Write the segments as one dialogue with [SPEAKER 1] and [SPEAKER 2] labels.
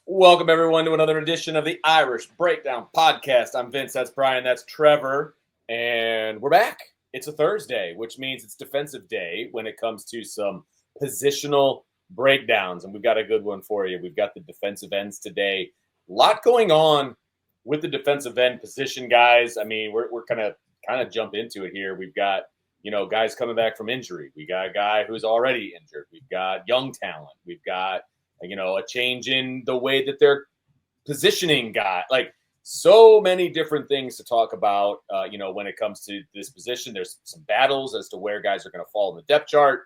[SPEAKER 1] Welcome, everyone, to another edition of the Irish Breakdown Podcast. I'm Vince, that's Bryan, that's Trevor, and we're back. It's a Thursday, which means it's defensive day when it comes to some positional breakdowns, and we've got a good one for you. We've got the defensive ends today. A lot going on with the defensive end position, guys. I mean, we're kind of jump into it here. We've got, guys coming back from injury. We got a guy who's already injured. We've got young talent. We've got a change in the way that they're positioning guy. Like, so many different things to talk about, when it comes to this position. There's some battles as to where guys are going to fall in the depth chart,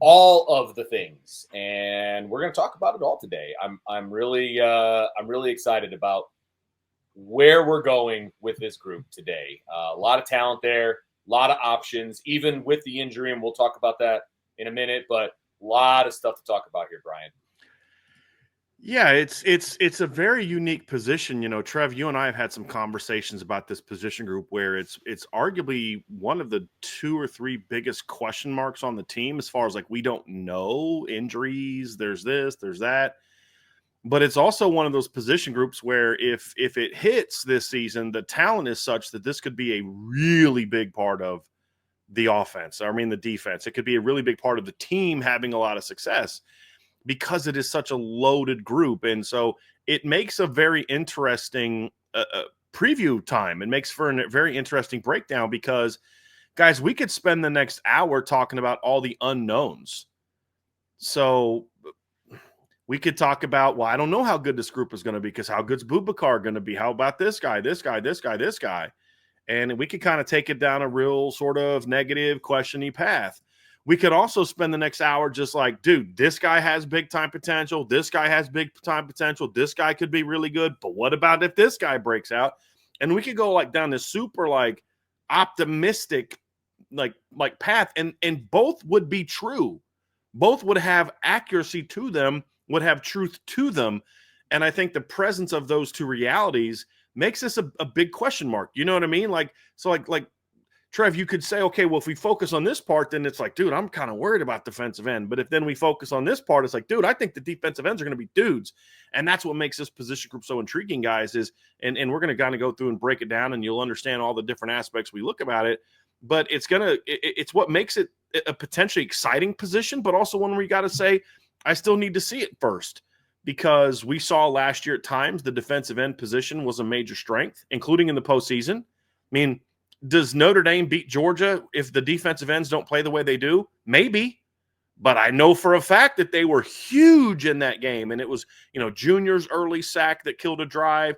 [SPEAKER 1] all of the things. And we're going to talk about it all today. I'm really excited about where we're going with this group today. A lot of talent there, a lot of options, even with the injury, and we'll talk about that in a minute, but a lot of stuff to talk about here, Bryan.
[SPEAKER 2] Yeah, it's a very unique position. Trev, you and I have had some conversations about this position group where it's arguably one of the two or three biggest question marks on the team as far as like we don't know injuries, there's this, there's that. But it's also one of those position groups where if it hits this season, the talent is such that this could be a really big part of the offense. I mean, the defense. It could be a really big part of the team having a lot of success, because it is such a loaded group. And so it makes a very interesting preview time. It makes for a very interesting breakdown because, guys, we could spend the next hour talking about all the unknowns. So we could talk about, well, I don't know how good this group is going to be because how good's Boubacar going to be? How about this guy, this guy, this guy, this guy? And we could kind of take it down a real sort of negative, questiony path. We could also spend the next hour just like, dude, this guy has big time potential. This guy has big time potential. This guy could be really good. But what about if this guy breaks out? And we could go like down this super like optimistic like path. And both would be true. Both would have accuracy to them, would have truth to them. And I think the presence of those two realities makes this a big question mark. You know what I mean? Like Trev, you could say, okay, well, if we focus on this part, then it's like, dude, I'm kind of worried about defensive end. But if then we focus on this part, it's like, dude, I think the defensive ends are going to be dudes. And that's what makes this position group so intriguing, guys, is, and we're going to kind of go through and break it down and you'll understand all the different aspects we look about it. But it's what makes it a potentially exciting position, but also one where you got to say, I still need to see it first. Because we saw last year at times the defensive end position was a major strength, including in the postseason. I mean, does Notre Dame beat Georgia if the defensive ends don't play the way they do? Maybe. But I know for a fact that they were huge in that game. And it was, Junior's early sack that killed a drive.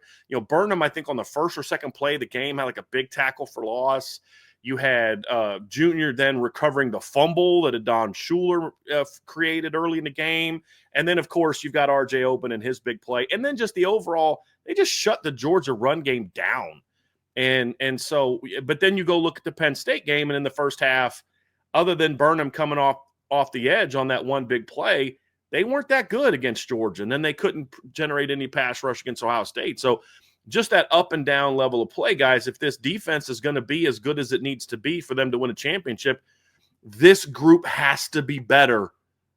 [SPEAKER 2] Burnham, I think on the first or second play of the game, had like a big tackle for loss. You had Junior then recovering the fumble that Adon Schuler created early in the game. And then, of course, you've got R.J. Open and his big play. And then just the overall, they just shut the Georgia run game down. And so, but then you go look at the Penn State game, and in the first half, other than Burnham coming off the edge on that one big play, they weren't that good against Georgia. And then they couldn't generate any pass rush against Ohio State. So just that up and down level of play, guys, if this defense is going to be as good as it needs to be for them to win a championship, this group has to be better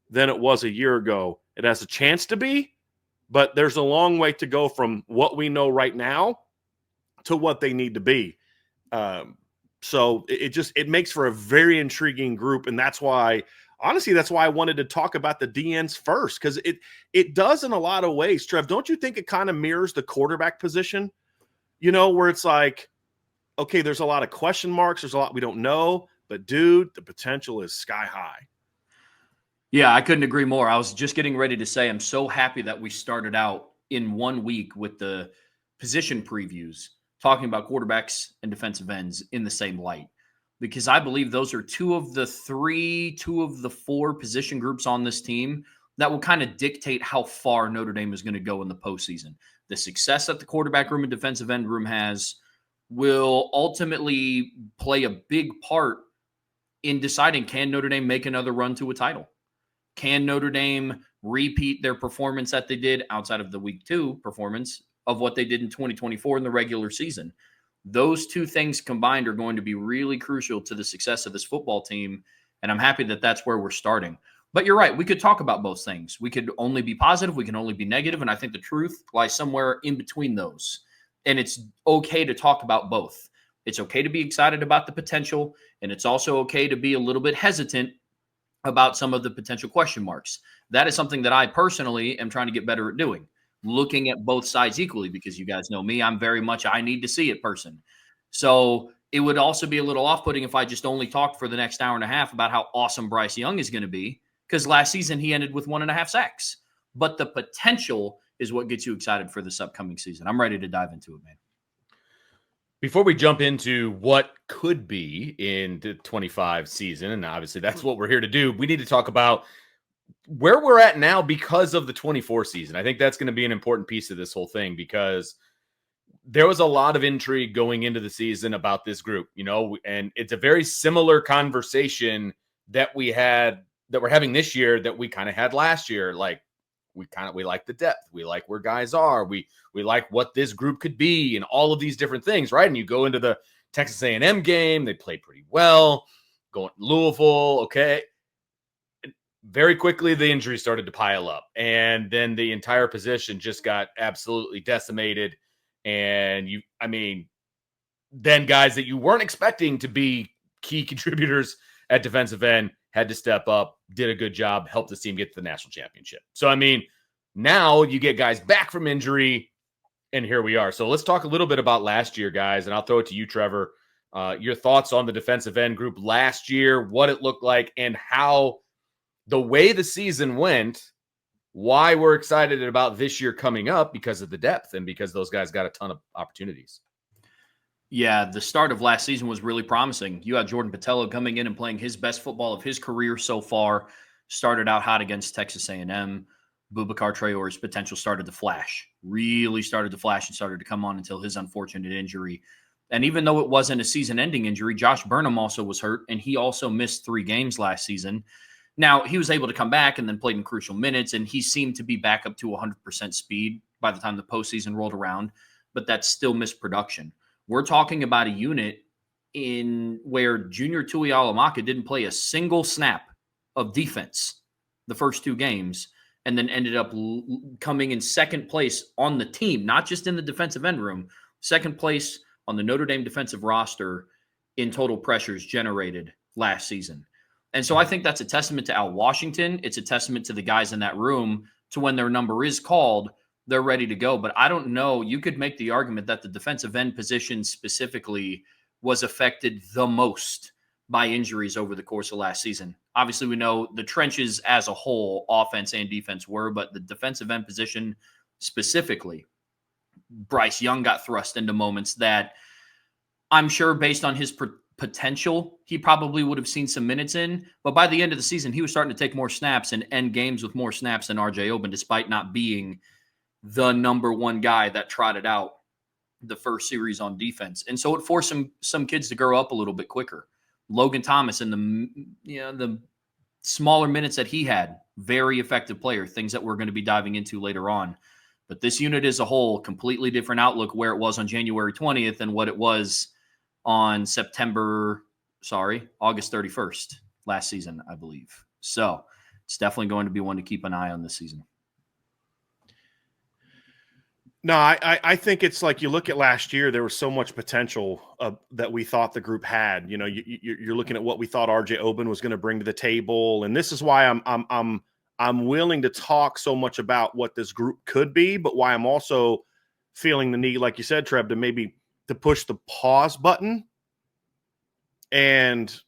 [SPEAKER 2] than it was a year ago. It has a chance to be, but there's a long way to go from what we know right now to what they need to be. So it makes for a very intriguing group. And that's why, honestly, I wanted to talk about the DNs first, because it does in a lot of ways. Trev, don't you think it kind of mirrors the quarterback position? Where it's like, okay, there's a lot of question marks. There's a lot we don't know. But, dude, the potential is sky high.
[SPEAKER 3] Yeah, I couldn't agree more. I was just getting ready to say I'm so happy that we started out in 1 week with the position previews, talking about quarterbacks and defensive ends in the same light, because I believe those are two of the four position groups on this team that will kind of dictate how far Notre Dame is going to go in the postseason. The success that the quarterback room and defensive end room has will ultimately play a big part in deciding, can Notre Dame make another run to a title? Can Notre Dame repeat their performance that they did outside of the week 2 performance of what they did in 2024 in the regular season? Those two things combined are going to be really crucial to the success of this football team, and I'm happy that that's where we're starting. But you're right. We could talk about both things. We could only be positive. We can only be negative. And I think the truth lies somewhere in between those. And it's okay to talk about both. It's okay to be excited about the potential. And it's also okay to be a little bit hesitant about some of the potential question marks. That is something that I personally am trying to get better at doing, looking at both sides equally, because you guys know me, I'm very much, I need to see it person. So it would also be a little off-putting if I just only talked for the next hour and a half about how awesome Bryce Young is going to be, because last season he ended with 1.5 sacks. But the potential is what gets you excited for this upcoming season. I'm ready to dive into it, man.
[SPEAKER 1] Before we jump into what could be in the 25 season, and obviously that's what we're here to do, we need to talk about where we're at now because of the 24 season. I think that's going to be an important piece of this whole thing, because there was a lot of intrigue going into the season about this group, and it's a very similar conversation that we're having this year that we kind of had last year. Like, we like the depth, we like where guys are, we like what this group could be, and all of these different things, right? And you go into the Texas A&M game, they played pretty well. Going to Louisville, okay. Very quickly, the injuries started to pile up, and then the entire position just got absolutely decimated. And then guys that you weren't expecting to be key contributors at defensive end had to step up, did a good job, helped the team get to the national championship. So, now you get guys back from injury, and here we are. So let's talk a little bit about last year, guys, and I'll throw it to you, Trevor. Your thoughts on the defensive end group last year, what it looked like, and how the way the season went, why we're excited about this year coming up because of the depth and because those guys got a ton of opportunities.
[SPEAKER 3] Yeah, the start of last season was really promising. You had Jordan Botelho coming in and playing his best football of his career so far. Started out hot against Texas A&M. Boubacar Traore's potential started to flash. Really started to flash and started to come on until his unfortunate injury. And even though it wasn't a season-ending injury, Josh Burnham also was hurt, and he also missed 3 games last season. Now, he was able to come back and then played in crucial minutes, and he seemed to be back up to 100% speed by the time the postseason rolled around, but that's still missed production. We're talking about a unit in where Junior Tuialamaka didn't play a single snap of defense the first 2 games, and then ended up coming in second place on the team, not just in the defensive end room, second place on the Notre Dame defensive roster in total pressures generated last season. And so I think that's a testament to Al Washington. It's a testament to the guys in that room to when their number is called, they're ready to go. But I don't know. You could make the argument that the defensive end position specifically was affected the most by injuries over the course of last season. Obviously, we know the trenches as a whole, offense and defense were, but the defensive end position specifically, Bryce Young got thrust into moments that I'm sure based on his potential, he probably would have seen some minutes in. But by the end of the season, he was starting to take more snaps and end games with more snaps than R.J. Oben, despite not being the number one guy that trotted out the first series on defense. And so it forced some kids to grow up a little bit quicker. Logan Thomas in the smaller minutes that he had, very effective player, things that we're going to be diving into later on. But this unit as a whole, completely different outlook where it was on January 20th than what it was on August 31st last season, I believe. So it's definitely going to be one to keep an eye on this season.
[SPEAKER 2] No, I think it's like you look at last year, there was so much potential that we thought the group had. You're looking at what we thought R.J. Oben was going to bring to the table, and this is why I'm willing to talk so much about what this group could be, but why I'm also feeling the need, like you said, Trev, to push the pause button and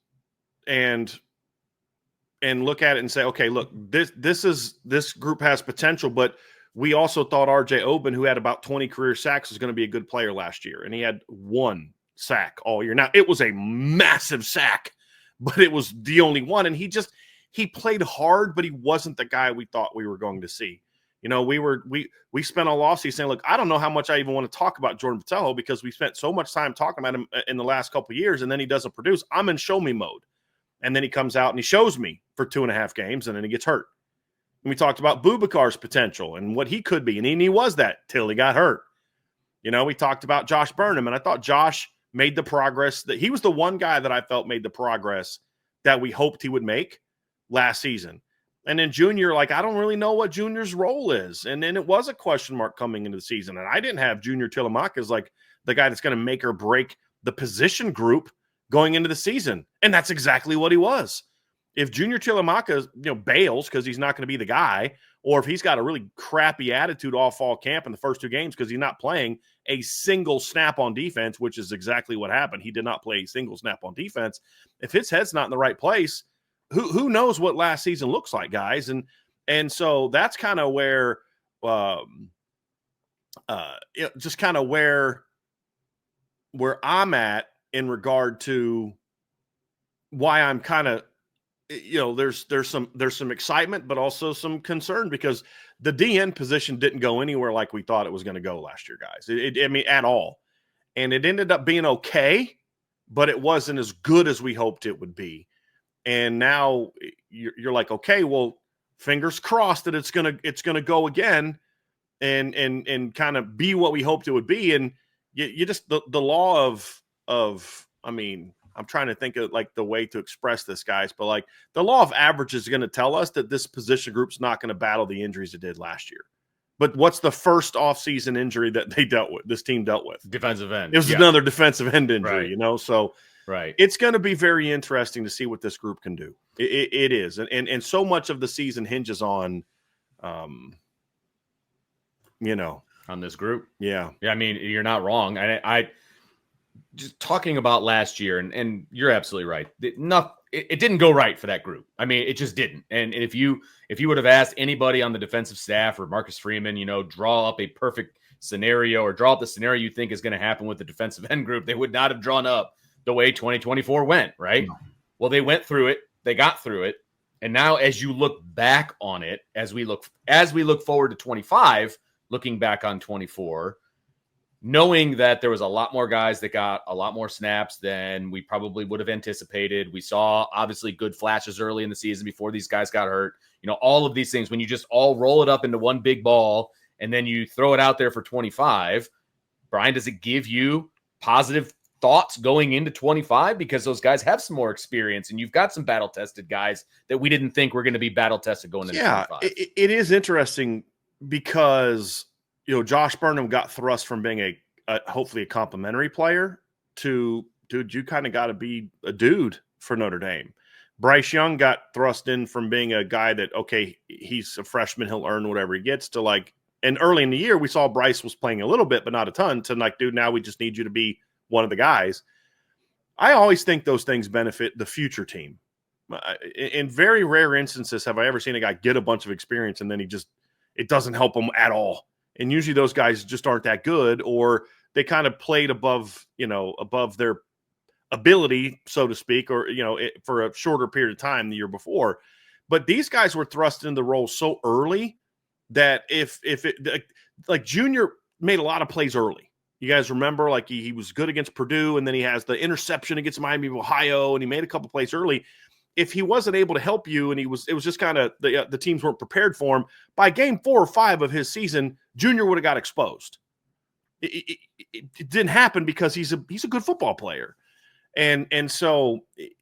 [SPEAKER 2] look at it and say, okay, look, this group has potential, but we also thought R.J. Oben, who had about 20 career sacks, was going to be a good player last year, and he had 1 sack all year. Now, it was a massive sack, but it was the only one, and he played hard, but he wasn't the guy we thought we were going to see. We spent all offseason saying, look, I don't know how much I even want to talk about Jordan Botelho because we spent so much time talking about him in the last couple of years, and then he doesn't produce. I'm in show me mode. And then he comes out and he shows me for 2.5 games, and then he gets hurt. And we talked about Boubacar's potential and what he could be, and he was that till he got hurt. We talked about Josh Burnham, and I thought Josh made the progress that he was the one guy that I felt made the progress that we hoped he would make last season. And then Junior, like, I don't really know what Junior's role is. And then it was a question mark coming into the season. And I didn't have Junior Tillamook as like the guy that's going to make or break the position group going into the season. And that's exactly what he was. If Junior Tillamook, bails because he's not going to be the guy, or if he's got a really crappy attitude all fall camp in the first 2 games because he's not playing a single snap on defense, which is exactly what happened. He did not play a single snap on defense. If his head's not in the right place, who knows what last season looks like, guys? And so that's kind of where, just kind of where I'm at in regard to why I'm kind of, there's some excitement, but also some concern because the DN position didn't go anywhere like we thought it was going to go last year, guys. At all. And it ended up being okay, but it wasn't as good as we hoped it would be. And now you're like, okay, well, fingers crossed that it's gonna go again, and kind of be what we hoped it would be. And you just the law of I mean, I'm trying to think of like the way to express this, guys, but like the law of average is going to tell us that this position group's not going to battle the injuries it did last year. But what's the first offseason injury that this team dealt with?
[SPEAKER 1] Defensive end.
[SPEAKER 2] It was another defensive end injury,
[SPEAKER 1] right.
[SPEAKER 2] So.
[SPEAKER 1] Right.
[SPEAKER 2] It's going to be very interesting to see what this group can do. It is. And so much of the season hinges on,
[SPEAKER 1] on this group.
[SPEAKER 2] Yeah.
[SPEAKER 1] Yeah. I mean, you're not wrong. I just talking about last year, and you're absolutely right. It didn't go right for that group. I mean, it just didn't. And if you would have asked anybody on the defensive staff or Marcus Freeman, draw up a perfect scenario or draw up the scenario you think is going to happen with the defensive end group, they would not have drawn up the way 2024 went, right? No. Well, they went through it. They got through it. And now as you look back on it, as we look forward to 25, looking back on 24, knowing that there was a lot more guys that got a lot more snaps than we probably would have anticipated. We saw obviously good flashes early in the season before these guys got hurt. All of these things, when you just all roll it up into one big ball and then you throw it out there for 25, Bryan, does it give you positive thoughts going into 25 because those guys have some more experience and you've got some battle-tested guys that we didn't think were going to be battle-tested going into 25?
[SPEAKER 2] It is interesting because, Josh Burnham got thrust from being hopefully a complimentary player to, dude, you kind of got to be a dude for Notre Dame. Bryce Young got thrust in from being a guy that, okay, he's a freshman, he'll earn whatever he gets, to like, and early in the year we saw Bryce was playing a little bit, but not a ton, to like, dude, now we just need you to be one of the guys. I always think those things benefit the future team. In very rare instances have I ever seen a guy get a bunch of experience and then it doesn't help him at all. And usually those guys just aren't that good, or they kind of played above their ability, so to speak, or, for a shorter period of time the year before. But these guys were thrust into the role so early that if it like Junior made a lot of plays early. You guys remember, like he was good against Purdue, and then he has the interception against Miami of Ohio, and he made a couple plays early. If he wasn't able to help you, and it was just kind of the teams weren't prepared for him, by game 4 or 5 of his season, Junior would have got exposed. It didn't happen because he's a good football player, and so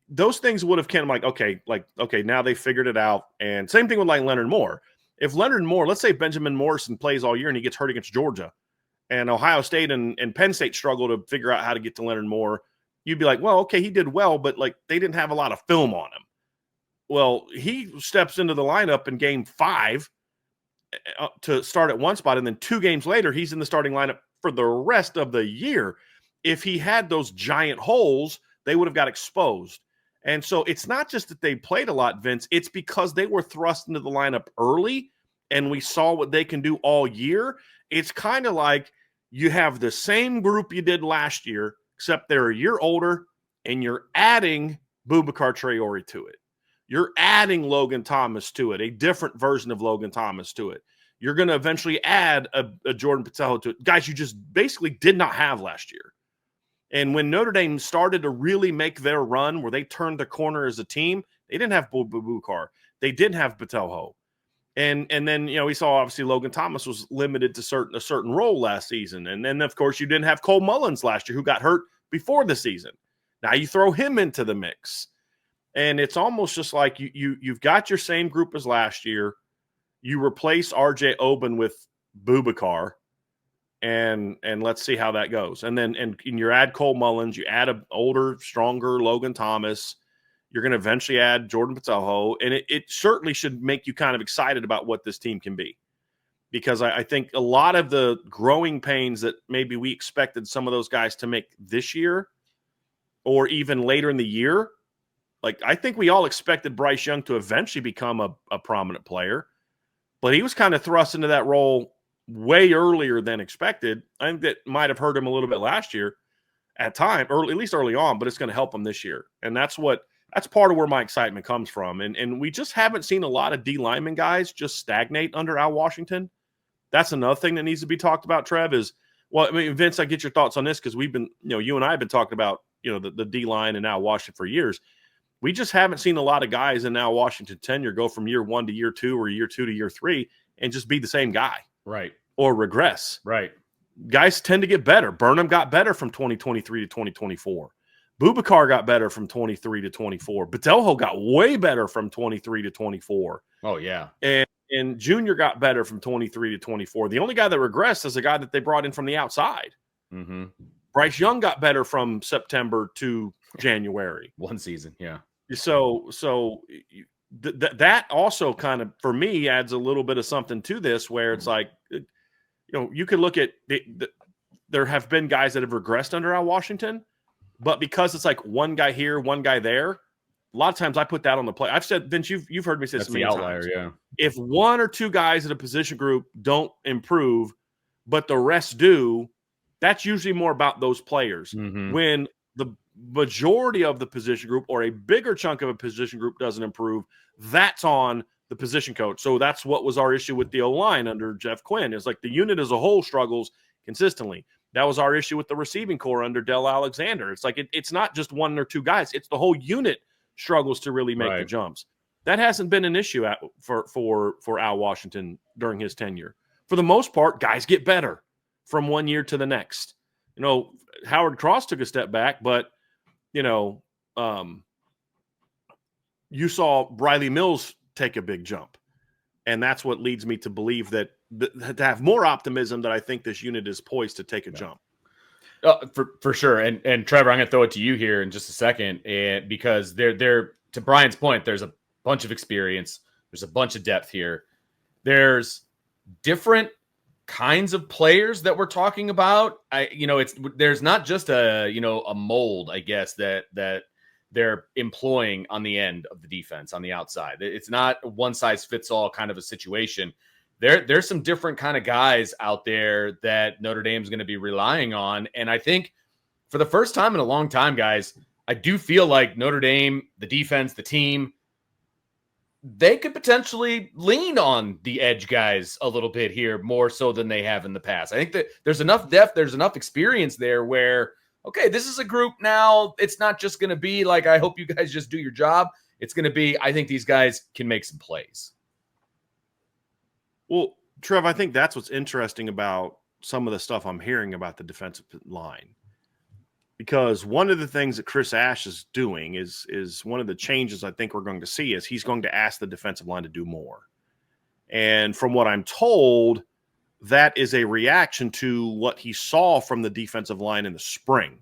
[SPEAKER 2] those things would have kind of okay, now they figured it out. And same thing with like Leonard Moore. If Leonard Moore, let's say Benjamin Morrison plays all year and he gets hurt against Georgia, and Ohio State and Penn State struggle to figure out how to get to Leonard Moore, you'd be like, well, okay, he did well, but like they didn't have a lot of film on him. Well, he steps into the lineup in game 5 to start at one spot, and then 2 games later, he's in the starting lineup for the rest of the year. If he had those giant holes, they would have got exposed. And so it's not just that they played a lot, Vince. It's because they were thrust into the lineup early, and we saw what they can do all year. It's kind of like you have the same group you did last year, except they're a year older, and you're adding Boubacar Traore to it. You're adding Logan Thomas to it, a different version of Logan Thomas to it. You're going to eventually add a Jordan Patel to it. Guys you just basically did not have last year. And when Notre Dame started to really make their run where they turned the corner as a team, they didn't have Boubacar. They didn't have Patel. And then, we saw obviously Logan Thomas was limited to a certain role last season. And then, of course, you didn't have Cole Mullins last year, who got hurt before the season. Now you throw him into the mix. And it's almost just like you've got your same group as last year. You replace RJ Oben with Bubakar, and let's see how that goes. And then and you add Cole Mullins, you add an older, stronger Logan Thomas. You're going to eventually add Jordan Patelho, and it certainly should make you kind of excited about what this team can be. Because I think a lot of the growing pains that maybe we expected some of those guys to make this year or even later in the year, like I think we all expected Bryce Young to eventually become a prominent player, but he was kind of thrust into that role way earlier than expected. I think that might have hurt him a little bit last year at time, or at least early on, but it's going to help him this year. And that's part of where my excitement comes from. And we just haven't seen a lot of D lineman guys just stagnate under Al Washington. That's another thing that needs to be talked about, Trev, is, well, I mean, Vince, I get your thoughts on this because we've been, you and I have been talking about, the D line and Al Washington for years. We just haven't seen a lot of guys in Al Washington tenure go from year 1 to year 2 or year 2 to year 3 and just be the same guy.
[SPEAKER 1] Right.
[SPEAKER 2] Or regress.
[SPEAKER 1] Right.
[SPEAKER 2] Guys tend to get better. Burnham got better from 2023 to 2024. Bubakar got better from 23 to 24. Patelho got way better from 23 to 24.
[SPEAKER 1] Oh, yeah.
[SPEAKER 2] And Junior got better from 23 to 24. The only guy that regressed is the guy that they brought in from the outside.
[SPEAKER 1] Mm-hmm.
[SPEAKER 2] Bryce Young got better from September to January.
[SPEAKER 1] One season, yeah.
[SPEAKER 2] So that also kind of, for me, adds a little bit of something to this where it's like, you could look at there have been guys that have regressed under Al Washington, but because it's like one guy here, one guy there, a lot of times I put that on the play. I've said, Vince, you've heard me say this many times.
[SPEAKER 1] Yeah.
[SPEAKER 2] If one or two guys in a position group don't improve, but the rest do, that's usually more about those players.
[SPEAKER 1] Mm-hmm.
[SPEAKER 2] When the majority of the position group or a bigger chunk of a position group doesn't improve, that's on the position coach. So that's what was our issue with the O-line under Jeff Quinn. It's like the unit as a whole struggles consistently. That was our issue with the receiving core under Del Alexander. It's like it's not just one or two guys. It's the whole unit struggles to really make the jumps. That hasn't been an issue for Al Washington during his tenure. For the most part, guys get better from one year to the next. Howard Cross took a step back, but you saw Briley Mills take a big jump. And that's what leads me to believe that to have more optimism that I think this unit is poised to take a jump.
[SPEAKER 1] For sure. And Trevor, I'm going to throw it to you here in just a second. And because they're to Brian's point, there's a bunch of experience. There's a bunch of depth here. There's different kinds of players that we're talking about. There's not just a mold, I guess, that they're employing on the end of the defense on the outside. It's not a one size fits all kind of a situation. There's some different kind of guys out there that Notre Dame's going to be relying on. And I think for the first time in a long time, guys, I do feel like Notre Dame, the defense, the team, they could potentially lean on the edge guys a little bit here, more so than they have in the past. I think that there's enough depth, there's enough experience there where, okay, this is a group now. It's not just going to be like, I hope you guys just do your job. It's going to be, I think these guys can make some plays.
[SPEAKER 2] Well, Trev, I think that's what's interesting about some of the stuff I'm hearing about the defensive line. Because one of the things that Chris Ash is doing is one of the changes I think we're going to see is he's going to ask the defensive line to do more. And from what I'm told, that is a reaction to what he saw from the defensive line in the spring.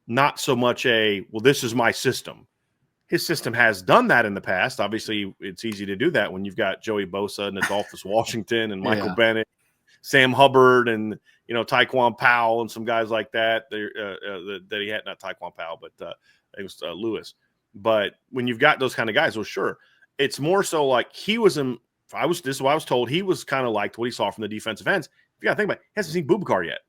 [SPEAKER 2] Not so much this is my system. His system has done that in the past. Obviously, it's easy to do that when you've got Joey Bosa and Adolphus Washington and Michael Bennett, Sam Hubbard, and Taekwon Powell and some guys like that. That he had, not Taekwon Powell, but it was Lewis. But when you've got those kind of guys, well, sure, it's more so like he was in. This is what I was told. He was kind of liked what he saw from the defensive ends. You got to think about it. He hasn't seen Bubakar yet.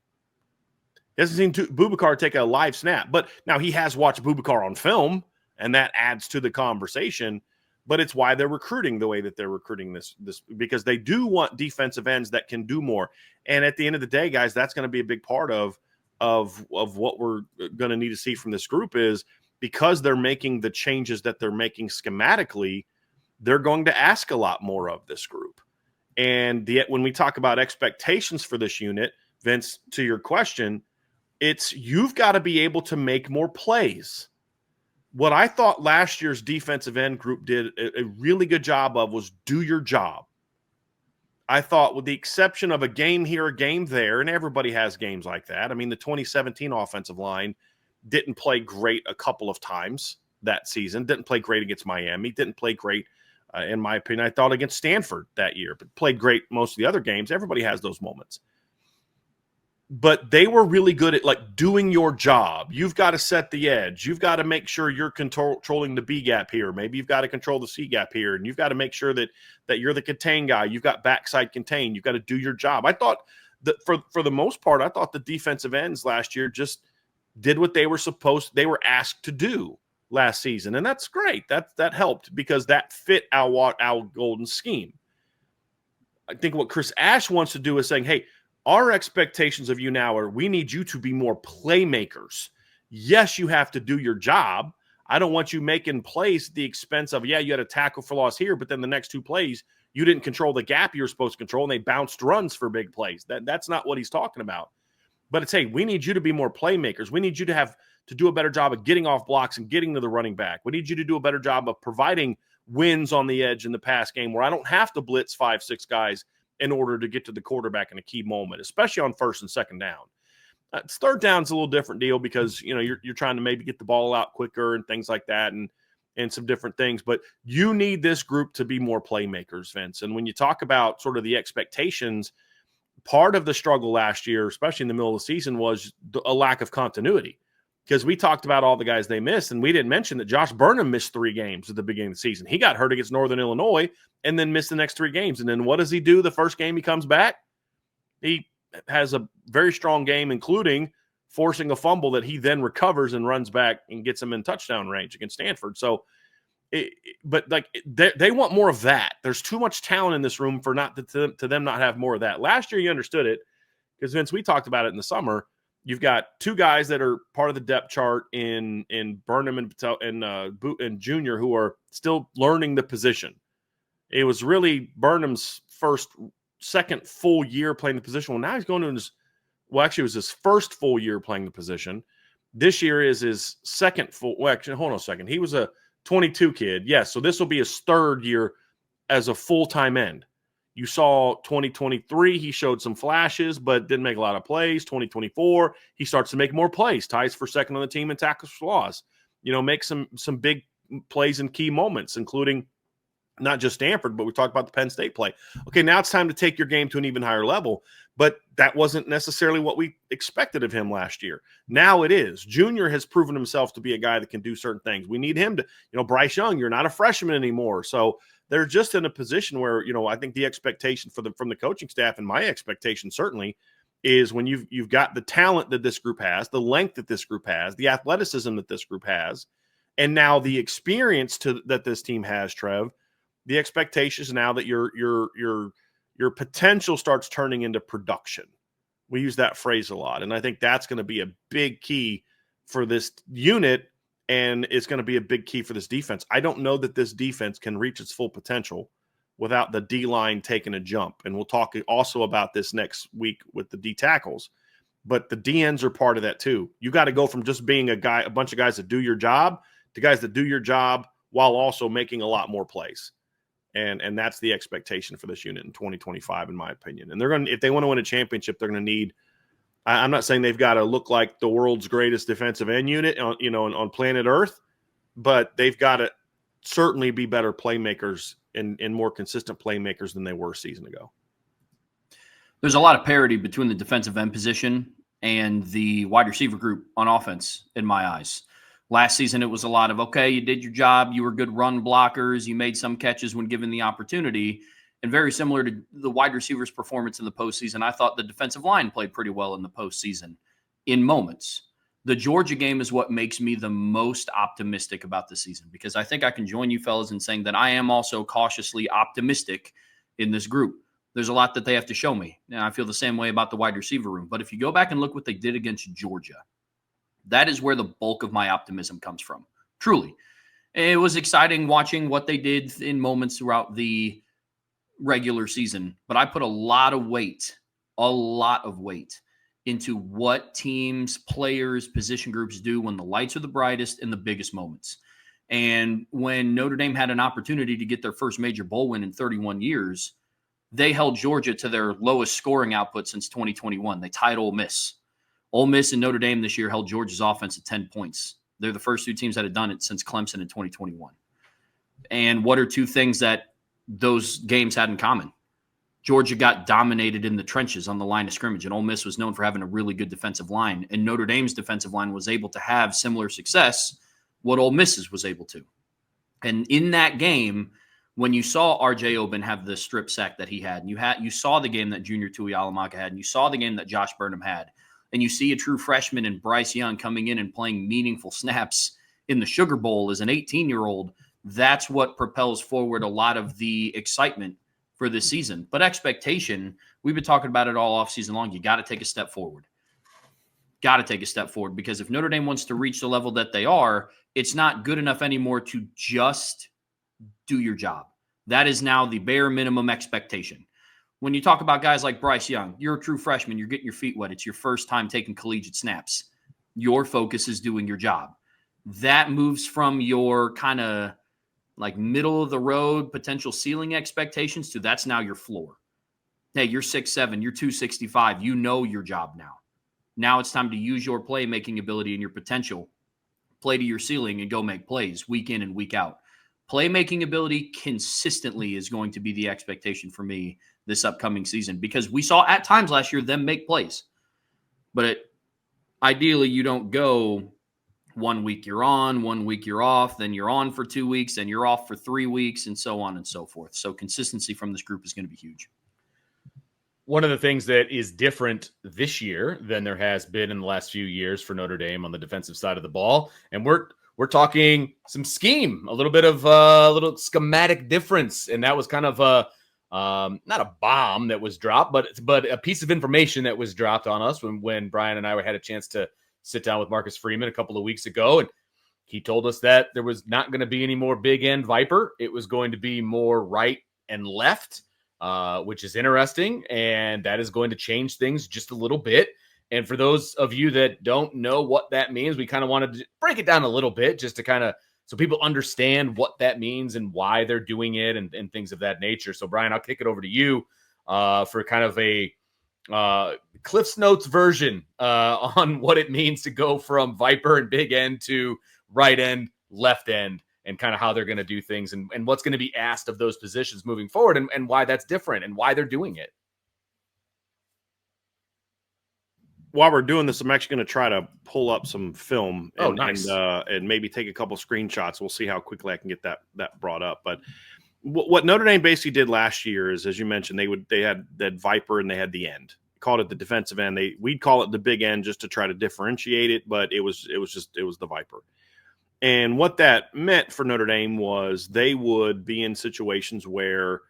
[SPEAKER 2] He hasn't seen Bubakar take a live snap. But now he has watched Bubakar on film, and that adds to the conversation. But it's why they're recruiting the way that they're recruiting this because they do want defensive ends that can do more. And at the end of the day, guys, that's going to be a big part of what we're going to need to see from this group is because they're making the changes that they're making schematically, they're going to ask a lot more of this group. And yet when we talk about expectations for this unit, Vince, to your question, it's you've got to be able to make more plays. What I thought last year's defensive end group did a really good job of was do your job. I thought, with the exception of a game here, a game there, and everybody has games like that. I mean, the 2017 offensive line didn't play great a couple of times that season, didn't play great against Miami, didn't play great, in my opinion, I thought against Stanford that year, but played great most of the other games. Everybody has those moments. But they were really good at like doing your job. You've got to set the edge. You've got to make sure you're controlling the B gap here. Maybe you've got to control the C gap here. And you've got to make sure that you're the contain guy. You've got backside contain. You've got to do your job. I thought that for the most part, I thought the defensive ends last year just did what they were asked to do last season. And that's great. That helped because that fit Al Golden's scheme. I think what Chris Ash wants to do is saying, hey, our expectations of you now are we need you to be more playmakers. Yes, you have to do your job. I don't want you making plays at the expense of, you had a tackle for loss here, but then the next 2 plays, you didn't control the gap you were supposed to control, and they bounced runs for big plays. That's not what he's talking about. But it's, hey, we need you to be more playmakers. We need you to do a better job of getting off blocks and getting to the running back. We need you to do a better job of providing wins on the edge in the pass game where I don't have to blitz 5-6 guys in order to get to the quarterback in a key moment, especially on first and second down. Third down's a little different deal because, you're trying to maybe get the ball out quicker and things like that and some different things. But you need this group to be more playmakers, Vince. And when you talk about sort of the expectations, part of the struggle last year, especially in the middle of the season, was a lack of continuity. Because we talked about all the guys they missed, and we didn't mention that Josh Burnham missed 3 games at the beginning of the season. He got hurt against Northern Illinois and then missed the next 3 games. And then what does he do the first game he comes back? He has a very strong game, including forcing a fumble that he then recovers and runs back and gets him in touchdown range against Stanford. So, they want more of that. There's too much talent in this room for to them not have more of that. Last year, you understood it because, Vince, we talked about it in the summer. You've got 2 guys that are part of the depth chart in Burnham and Junior who are still learning the position. It was really Burnham's second full year playing the position. Well, now he's going to it was his first full year playing the position. This year is his second full. Well, actually, hold on a second. He was a 22 kid. Yes, so this will be his 3rd year as a full-time end. You saw 2023, he showed some flashes, but didn't make a lot of plays. 2024, he starts to make more plays, ties for second on the team in tackles for loss. Make some big plays in key moments, including not just Stanford, but we talked about the Penn State play. Okay, now it's time to take your game to an even higher level, but that wasn't necessarily what we expected of him last year. Now it is. Junior has proven himself to be a guy that can do certain things. We need him to, Bryce Young, you're not a freshman anymore, so they're just in a position where, I think the expectation from the coaching staff, and my expectation certainly, is when you've got the talent that this group has, the length that this group has, the athleticism that this group has, and now the experience that this team has, Trev, the expectation is now that your potential starts turning into production. We use that phrase a lot, and I think that's going to be a big key for this unit. And it's going to be a big key for this defense. I don't know that this defense can reach its full potential without the D-line taking a jump. And we'll talk also about this next week with the D tackles. But the DNs are part of that too. You got to go from just being a bunch of guys that do your job to guys that do your job while also making a lot more plays. And that's the expectation for this unit in 2025, in my opinion. And they're going to, if they want to win a championship, they're going to need, I'm not saying they've got to look like the world's greatest defensive end unit on planet Earth, but they've got to certainly be better playmakers and more consistent playmakers than they were a season ago.
[SPEAKER 3] There's a lot of parity between the defensive end position and the wide receiver group on offense, in my eyes. Last season, it was a lot of, okay, you did your job. You were good run blockers. You made some catches when given the opportunity. And very similar to the wide receivers' performance in the postseason, I thought the defensive line played pretty well in the postseason in moments. The Georgia game is what makes me the most optimistic about the season, because I think I can join you fellas in saying that I am also cautiously optimistic in this group. There's a lot that they have to show me. And I feel the same way about the wide receiver room. But if you go back and look what they did against Georgia, that is where the bulk of my optimism comes from. Truly. It was exciting watching what they did in moments throughout the regular season, but I put a lot of weight into what teams, players, position groups do when the lights are the brightest in the biggest moments. And when Notre Dame had an opportunity to get their first major bowl win in 31 years, they held Georgia to their lowest scoring output since 2021. They tied Ole Miss. Ole Miss and Notre Dame this year held Georgia's offense at 10 points. They're the first two teams that had done it since Clemson in 2021. And what are two things that those games had in common? Georgia got dominated in the trenches on the line of scrimmage, and Ole Miss was known for having a really good defensive line. And Notre Dame's defensive line was able to have similar success what Ole Miss's was able to. And in that game, when you saw R.J. Oben have the strip sack that he had, and you saw the game that Junior Tuialamaka had, and you saw the game that Josh Burnham had, and you see a true freshman in Bryce Young coming in and playing meaningful snaps in the Sugar Bowl as an 18-year-old, that's what propels forward a lot of the excitement for this season. But expectation, we've been talking about it all offseason long. You got to take a step forward. Got to take a step forward, because if Notre Dame wants to reach the level that they are, it's not good enough anymore to just do your job. That is now the bare minimum expectation. When you talk about guys like Bryce Young, you're a true freshman. You're getting your feet wet. It's your first time taking collegiate snaps. Your focus is doing your job. That moves from your kind of like middle of the road potential ceiling expectations to that's now your floor. Hey, you're 6'7", you're 265. You know your job now. Now it's time to use your playmaking ability and your potential, play to your ceiling, and go make plays week in and week out. Playmaking ability consistently is going to be the expectation for me this upcoming season, because we saw at times last year them make plays. But ideally, you don't go 1 week you're on, 1 week you're off, then you're on for 2 weeks, then you're off for 3 weeks, and so on and so forth. So consistency from this group is going to be huge.
[SPEAKER 1] One of the things that is different this year than there has been in the last few years for Notre Dame on the defensive side of the ball, and we're talking some scheme, a little bit of a little schematic difference, and that was kind of not a bomb that was dropped, but a piece of information that was dropped on us when Bryan and I had a chance to sit down with Marcus Freeman a couple of weeks ago, and he told us that there was not going to be any more big end Viper. It was going to be more right and left. Which is interesting, and that is going to change things just a little bit. And for those of you that don't know what that means, we kind of wanted to break it down a little bit just to kind of so people understand what that means and why they're doing it and things of that nature. So, Bryan, I'll kick it over to you for kind of a Cliff's Notes version on what it means to go from Viper and big end to right end, left end, and kind of how they're going to do things and what's going to be asked of those positions moving forward and why that's different and why they're doing it.
[SPEAKER 2] While we're doing this, I'm actually going to try to pull up some film and maybe take a couple screenshots. We'll see how quickly I can get that brought up. But what Notre Dame basically did last year is, as you mentioned, they had that Viper and they had the end. Called it the defensive end. We'd call it the big end just to try to differentiate it, but it was the Viper. And what that meant for Notre Dame was they would be in situations where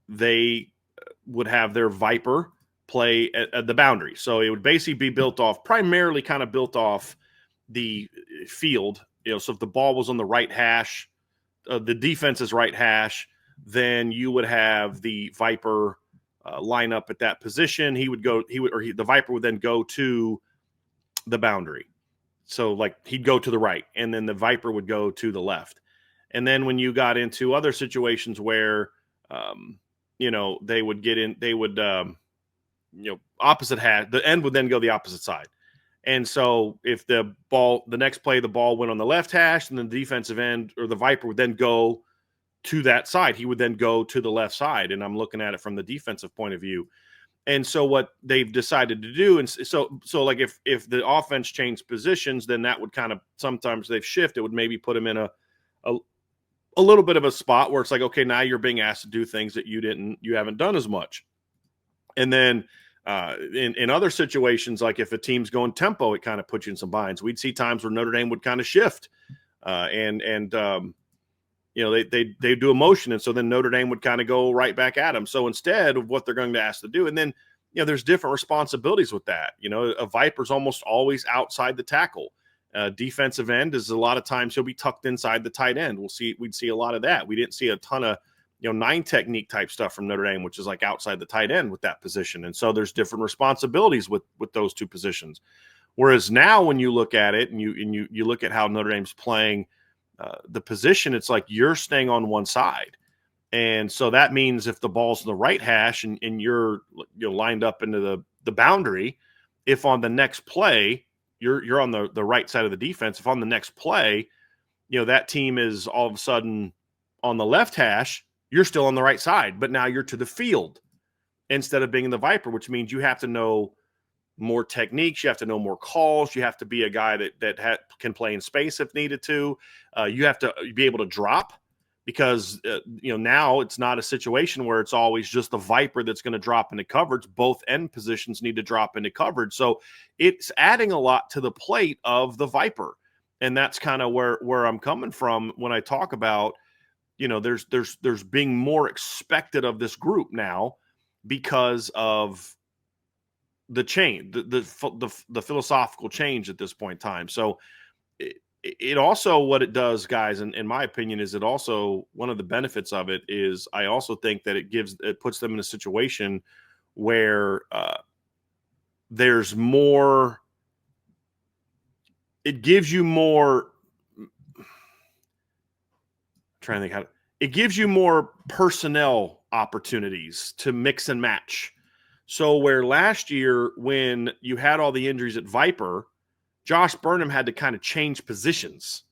[SPEAKER 2] they would have their Viper play at the boundary. So it would basically be primarily built off the field. So if the ball was on the right hash, the defense's right hash, then you would have the Viper line up at that position. The Viper would then go to the boundary. So like he'd go to the right and then the Viper would go to the left. And then when you got into other situations where, they would opposite hash, the end would then go the opposite side. And so if the next play, the ball went on the left hash and then the defensive end or the Viper would then go to that side, he would then go to the left side. And I'm looking at it from the defensive point of view. And so what they've decided to do, and so like if the offense changed positions, then that would kind of sometimes they've shifted. It would maybe put them in a little bit of a spot where it's like, okay, now you're being asked to do things that you haven't done as much. And then in other situations, like if a team's going tempo, it kind of puts you in some binds. We'd see times where Notre Dame would kind of shift they do a motion, and so then Notre Dame would kind of go right back at them. So instead of what they're going to ask to do, and then there's different responsibilities with that. A Viper's almost always outside the tackle. Defensive end is a lot of times he'll be tucked inside the tight end. We'd see a lot of that. We didn't see a ton of nine technique type stuff from Notre Dame, which is like outside the tight end with that position. And so there's different responsibilities with those two positions. Whereas now when you look at it and you look at how Notre Dame's playing the position, it's like you're staying on one side. And so that means if the ball's in the right hash and you're lined up into the boundary, if on the next play you're on the right side of the defense, if on the next play, that team is all of a sudden on the left hash, you're still on the right side, but now you're to the field instead of being in the Viper, which means you have to know more techniques, you have to know more calls, you have to be a guy that can play in space if needed to. You have to be able to drop. Because, now it's not a situation where it's always just the Viper that's going to drop into coverage. Both end positions need to drop into coverage. So it's adding a lot to the plate of the Viper. And that's kind of where I'm coming from when I talk about, there's being more expected of this group now because of the change, the philosophical change at this point in time. So it also, what it does, guys, in my opinion, is it also, one of the benefits of it is I also think that it puts them in a situation where there's more, it gives you more, it gives you more personnel opportunities to mix and match. So where last year when you had all the injuries at Viper, Josh Burnham had to kind of change positions.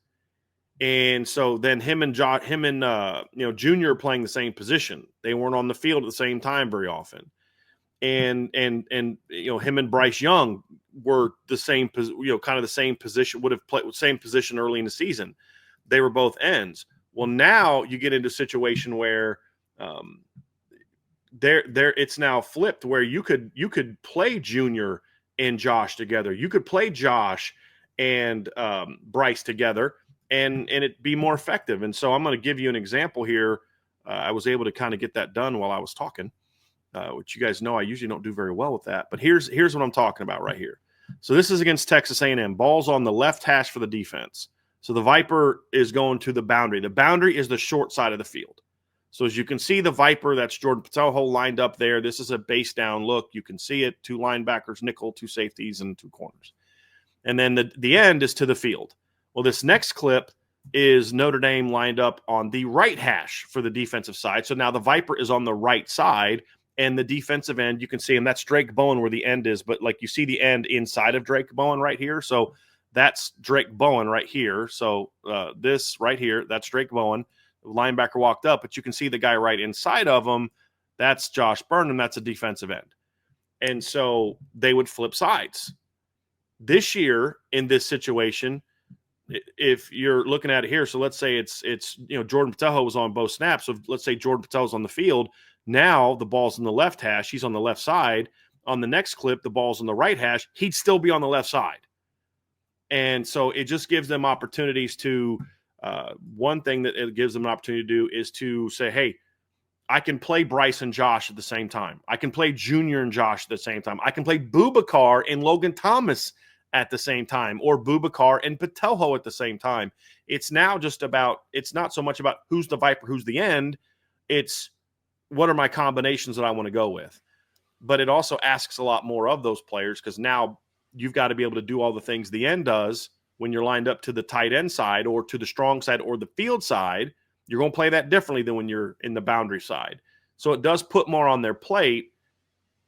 [SPEAKER 2] And so then him and Junior playing the same position. They weren't on the field at the same time very often. And him and Bryce Young were the same, kind of the same position, would have played the same position early in the season. They were both ends. Well, now you get into a situation where it's now flipped where you could play Junior and Josh together. You could play Josh and Bryce together and it be more effective. And so I'm going to give you an example here. I was able to kind of get that done while I was talking, which you guys know I usually don't do very well with that. But here's what I'm talking about right here. So this is against Texas A&M. Ball's on the left hash for the defense. So the Viper is going to the boundary. The boundary is the short side of the field. So as you can see, the Viper, that's Jordan Patelho lined up there. This is a base down look. You can see it, 2 linebackers, nickel, 2 safeties, and 2 corners. And then the end is to the field. Well, this next clip is Notre Dame lined up on the right hash for the defensive side. So now the Viper is on the right side, and the defensive end, you can see, and that's Drake Bowen where the end is, but like you see the end inside of Drake Bowen right here. So that's Drake Bowen right here. So this right here, that's Drake Bowen. The linebacker walked up, but you can see the guy right inside of him. That's Josh Burnham. That's a defensive end. And so they would flip sides. This year in this situation, if you're looking at it here, so let's say it's Jordan Patelho was on both snaps. So let's say Jordan Patelho's on the field. Now the ball's in the left hash. He's on the left side. On the next clip, the ball's on the right hash. He'd still be on the left side. And so it just gives them opportunities to one thing that it gives them an opportunity to do is to say, hey, I can play Bryce and Josh at the same time. I can play Junior and Josh at the same time. I can play Boubacar and Logan Thomas at the same time, or Boubacar and Patelho at the same time. It's now just about, it's not so much about who's the Viper, who's the end. It's what are my combinations that I want to go with. But it also asks a lot more of those players because now you've got to be able to do all the things the end does when you're lined up to the tight end side or to the strong side or the field side. You're going to play that differently than when you're in the boundary side. So it does put more on their plate.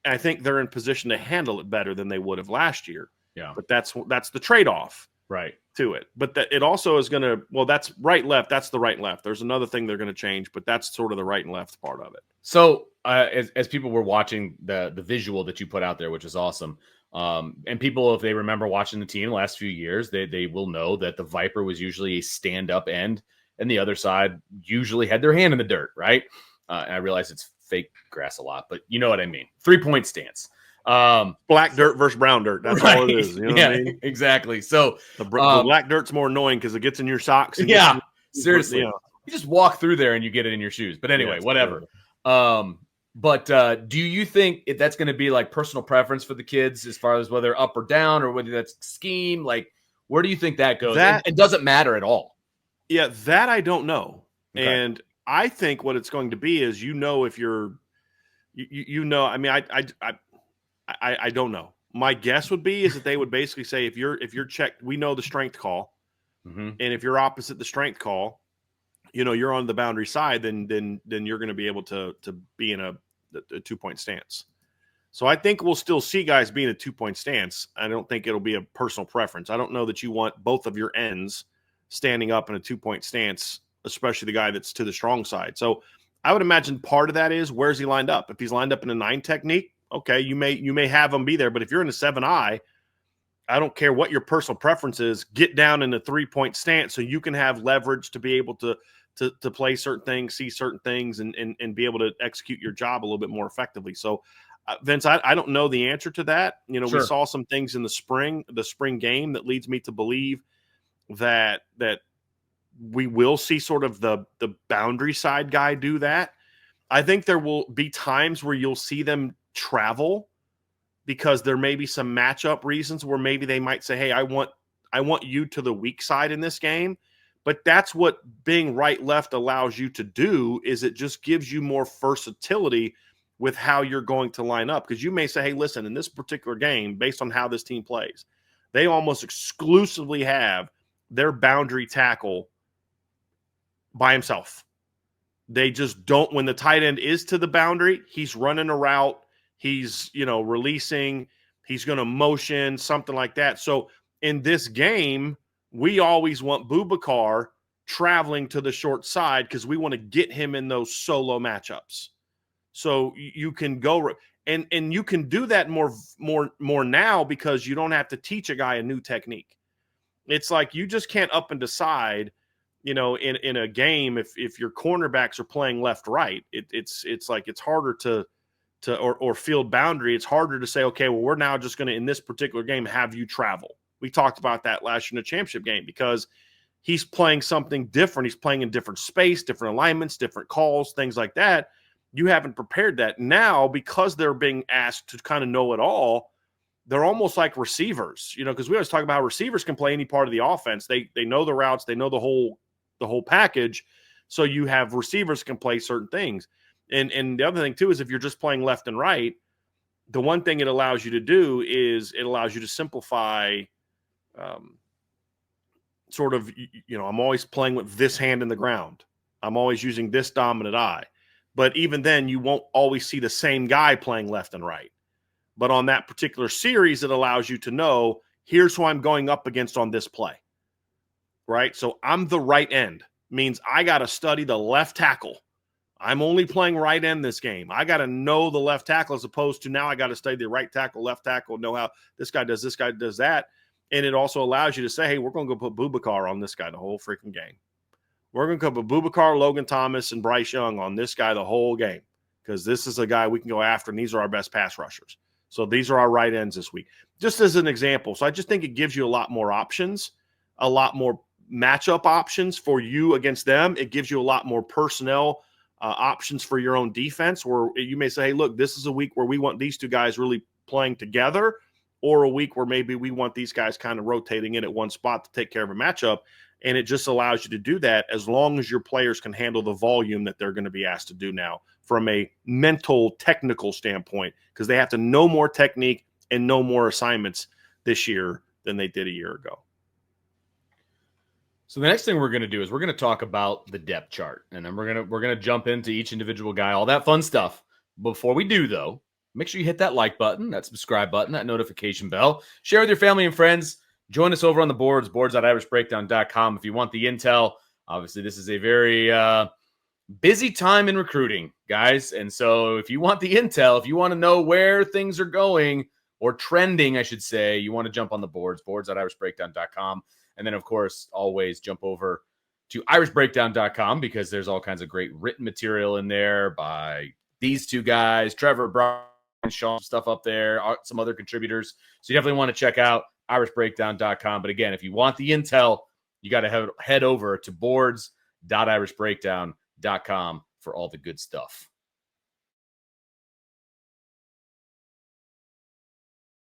[SPEAKER 2] And I think they're in position to handle it better than they would have last year.
[SPEAKER 1] Yeah.
[SPEAKER 2] But that's the trade-off
[SPEAKER 1] right
[SPEAKER 2] to it. But it also is going to, well, that's right, left. That's the right and left. There's another thing they're going to change, but that's sort of the right and left part of it.
[SPEAKER 1] So as people were watching the visual that you put out there, which is awesome. And people, if they remember watching the team the last few years, they will know that the Viper was usually a stand-up end and the other side usually had their hand in the dirt, right? And I realize it's fake grass a lot, but you know what I mean. 3-point stance.
[SPEAKER 2] Black dirt versus brown dirt. That's
[SPEAKER 1] right.
[SPEAKER 2] all it is. You know
[SPEAKER 1] yeah,
[SPEAKER 2] what I mean?
[SPEAKER 1] Exactly. So
[SPEAKER 2] the black dirt's more annoying because it gets in your socks. And
[SPEAKER 1] yeah, seriously.
[SPEAKER 2] You know.
[SPEAKER 1] You just walk through there and you get it in your shoes. But anyway, whatever. But do you think that's going to be like personal preference for the kids as far as whether up or down or whether that's scheme? Like, where do you think that goes? And does it matter at all?
[SPEAKER 2] Yeah, that I don't know.
[SPEAKER 1] Okay.
[SPEAKER 2] And I think what it's going to be is, if you're, I mean, I don't know. My guess would be is that they would basically say, if you're checked, we know the strength call, and if you're opposite the strength call, you're on the boundary side, then you're going to be able to be in a 2-point stance. So I think we'll still see guys being a 2-point stance. I don't think it'll be a personal preference. I don't know that you want both of your ends standing up in a 2-point stance, especially the guy that's to the strong side. So I would imagine part of that is, where's he lined up? If he's lined up in a 9 technique, okay, you may have him be there. But if you're in a 7-eye, I don't care what your personal preference is, get down in a 3-point stance so you can have leverage to be able to play certain things, see certain things, and be able to execute your job a little bit more effectively. So, Vince, I don't know the answer to that.
[SPEAKER 1] Sure.
[SPEAKER 2] We saw some things in the spring game that leads me to believe that we will see sort of the boundary side guy do that. I think there will be times where you'll see them travel because there may be some matchup reasons where maybe they might say, hey, I want you to the weak side in this game. But that's what being right-left allows you to do, is it just gives you more versatility with how you're going to line up. Because you may say, hey, listen, in this particular game, based on how this team plays, they almost exclusively have their boundary tackle by himself. They just don't, when the tight end is to the boundary, he's running a route, he's, releasing, he's going to motion, something like that. So in this game, we always want Boubacar traveling to the short side because we want to get him in those solo matchups. So you can go and you can do that more now because you don't have to teach a guy a new technique. It's like you just can't up and decide, in a game if your cornerbacks are playing left right. It's like it's harder to field boundary. It's harder to say, okay, well, we're now just going to, in this particular game, have you travel. We talked about that last year in the championship game because he's playing something different. He's playing in different space, different alignments, different calls, things like that. You haven't prepared that. Now, because they're being asked to kind of know it all, they're almost like receivers, because we always talk about how receivers can play any part of the offense. They know the routes, they know the whole package. So you have receivers can play certain things. And the other thing too is if you're just playing left and right, the one thing it allows you to do is it allows you to simplify sort of, I'm always playing with this hand in the ground. I'm always using this dominant eye. But even then, you won't always see the same guy playing left and right. But on that particular series, it allows you to know, here's who I'm going up against on this play. Right? So I'm the right end. Means I got to study the left tackle. I'm only playing right end this game. I got to know the left tackle as opposed to now I got to study the right tackle, left tackle, know how this guy does that. And it also allows you to say, hey, we're going to go put Boubacar on this guy the whole freaking game. We're going to put Boubacar, Logan Thomas, and Bryce Young on this guy the whole game because this is a guy we can go after, and these are our best pass rushers. So these are our right ends this week, just as an example. So I just think it gives you a lot more options, a lot more matchup options for you against them. It gives you a lot more personnel options for your own defense where you may say, hey, look, this is a week where we want these two guys really playing together, or a week where maybe we want these guys kind of rotating in at one spot to take care of a matchup. And it just allows you to do that as long as your players can handle the volume that they're going to be asked to do now from a mental, technical standpoint, because they have to know more technique and know more assignments this year than they did a year ago.
[SPEAKER 1] So the next thing we're going to do is we're going to talk about the depth chart, and then we're going to jump into each individual guy, all that fun stuff. Before we do, though, make sure you hit that like button, that subscribe button, that notification bell. Share with your family and friends. Join us over on the boards.irishbreakdown.com if you want the intel. Obviously, this is a very busy time in recruiting, guys. And so if you want the intel, if you want to know where things are going or trending, I should say, you want to jump on the boards.irishbreakdown.com. And then, of course, always jump over to irishbreakdown.com because there's all kinds of great written material in there by these two guys, Trevor, Bryan, Sean, stuff up there, some other contributors. So you definitely want to check out irishbreakdown.com. But again, if you want the intel, you got to head over to boards.irishbreakdown.com for all the good stuff.